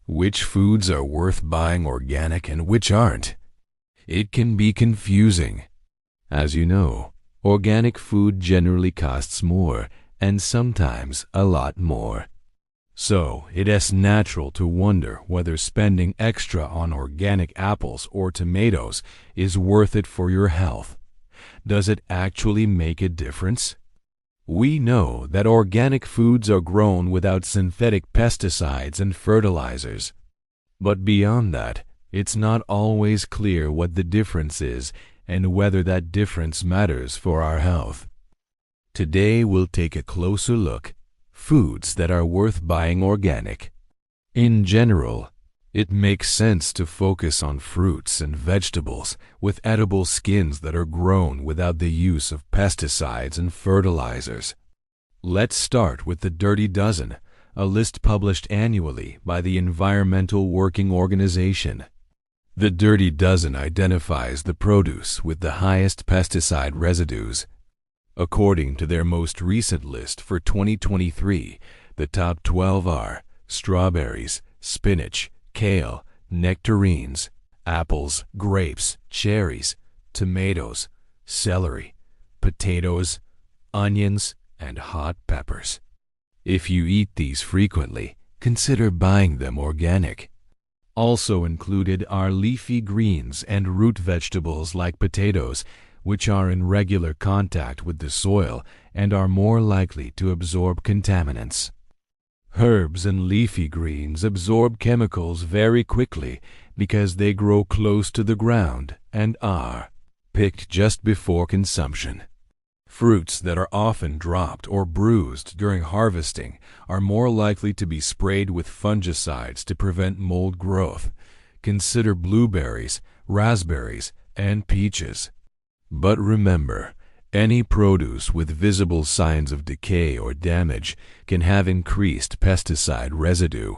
Which foods are worth buying organic and which aren't? It can be confusing. As you know, organic food generally costs more and sometimes a lot more. So it is natural to wonder whether spending extra on organic apples or tomatoes is worth it for your health. Does it actually make a difference? We know that organic foods are grown without synthetic pesticides and fertilizers. But beyond that, it's not always clear what the difference is and whether that difference matters for our health. Today we'll take a closer look. Foods that are worth buying organic. In general, it makes sense to focus on fruits and vegetables with edible skins that are grown without the use of pesticides and fertilizers. Let's start with the Dirty Dozen, a list published annually by the Environmental Working Organization. The Dirty Dozen identifies the produce with the highest pesticide residues. According to their most recent list for 2023, the top 12 are strawberries, spinach, kale, nectarines, apples, grapes, cherries, tomatoes, celery, potatoes, onions, and hot peppers. If you eat these frequently, consider buying them organic. Also included are leafy greens and root vegetables like potatoes, which are in regular contact with the soil and are more likely to absorb contaminants. Herbs and leafy greens absorb chemicals very quickly because they grow close to the ground and are picked just before consumption. Fruits that are often dropped or bruised during harvesting are more likely to be sprayed with fungicides to prevent mold growth. Consider blueberries, raspberries, and peaches. But remember, any produce with visible signs of decay or damage can have increased pesticide residue.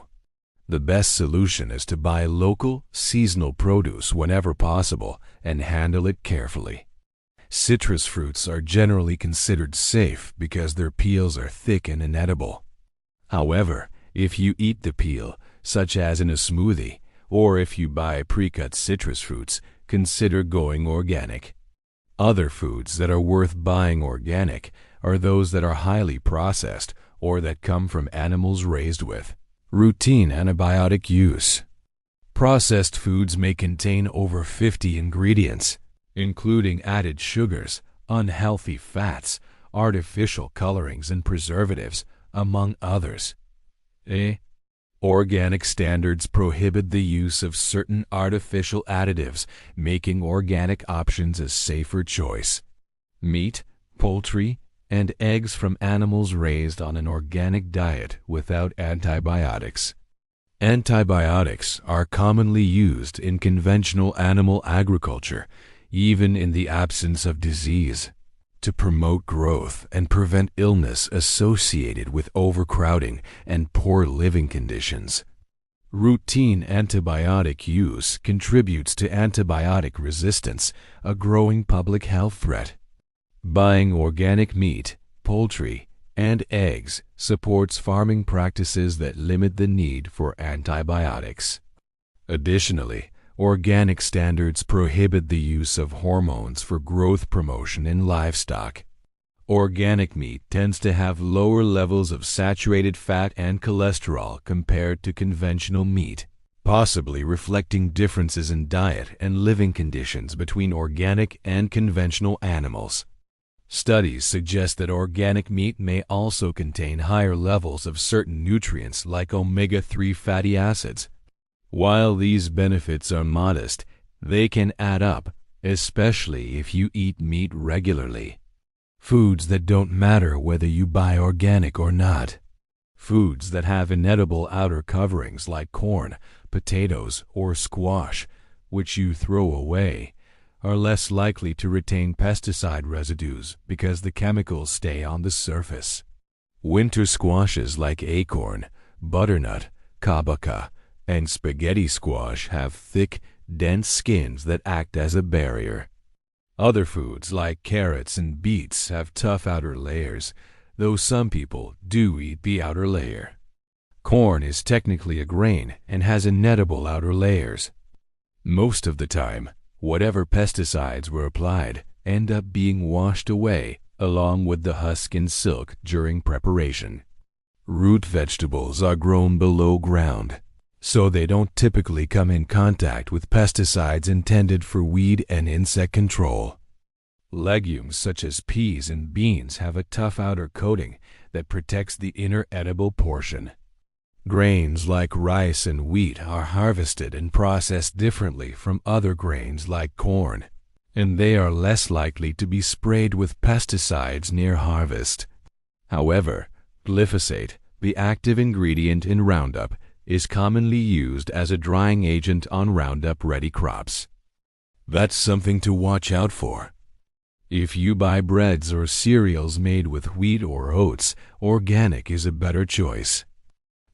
The best solution is to buy local, seasonal produce whenever possible and handle it carefully. Citrus fruits are generally considered safe because their peels are thick and inedible. However, if you eat the peel, such as in a smoothie, or if you buy pre-cut citrus fruits, consider going organic. Other foods that are worth buying organic are those that are highly processed or that come from animals raised with routine antibiotic use. Processed foods may contain over 50 ingredients, including added sugars, unhealthy fats, artificial colorings, and preservatives, among others. Organic standards prohibit the use of certain artificial additives, making organic options a safer choice. Meat, poultry, and eggs from animals raised on an organic diet without antibiotics. Antibiotics are commonly used in conventional animal agriculture, even in the absence of disease, to promote growth and prevent illness associated with overcrowding and poor living conditions. Routine antibiotic use contributes to antibiotic resistance, a growing public health threat. Buying organic meat, poultry, and eggs supports farming practices that limit the need for antibiotics. Additionally, organic standards prohibit the use of hormones for growth promotion in livestock. Organic meat tends to have lower levels of saturated fat and cholesterol compared to conventional meat, possibly reflecting differences in diet and living conditions between organic and conventional animals. Studies suggest that organic meat may also contain higher levels of certain nutrients like omega-3 fatty acids. While these benefits are modest, they can add up, especially if you eat meat regularly. Foods that don't matter whether you buy organic or not. Foods that have inedible outer coverings like corn, potatoes, or squash, which you throw away, are less likely to retain pesticide residues because the chemicals stay on the surface. Winter squashes like acorn, butternut, kabaka, and spaghetti squash have thick, dense skins that act as a barrier. Other foods like carrots and beets have tough outer layers, though some people do eat the outer layer. Corn is technically a grain and has inedible outer layers. Most of the time, whatever pesticides were applied end up being washed away along with the husk and silk during preparation. Root vegetables are grown below ground, so they don't typically come in contact with pesticides intended for weed and insect control. Legumes such as peas and beans have a tough outer coating that protects the inner edible portion. Grains like rice and wheat are harvested and processed differently from other grains like corn, and they are less likely to be sprayed with pesticides near harvest. However, glyphosate, the active ingredient in Roundup, is commonly used as a drying agent on Roundup-ready crops. That's something to watch out for. If you buy breads or cereals made with wheat or oats, organic is a better choice.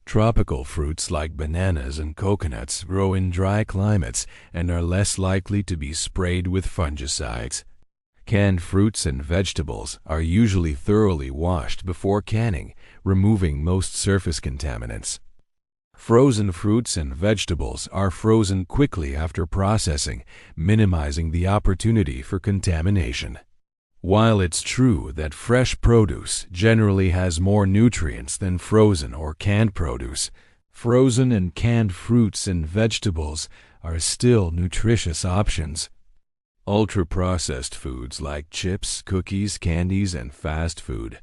Tropical fruits like bananas and coconuts grow in dry climates and are less likely to be sprayed with fungicides. Canned fruits and vegetables are usually thoroughly washed before canning, removing most surface contaminants. Frozen fruits and vegetables are frozen quickly after processing, minimizing the opportunity for contamination. While it's true that fresh produce generally has more nutrients than frozen or canned produce, frozen and canned fruits and vegetables are still nutritious options. Ultra-processed foods like chips, cookies, candies, and fast food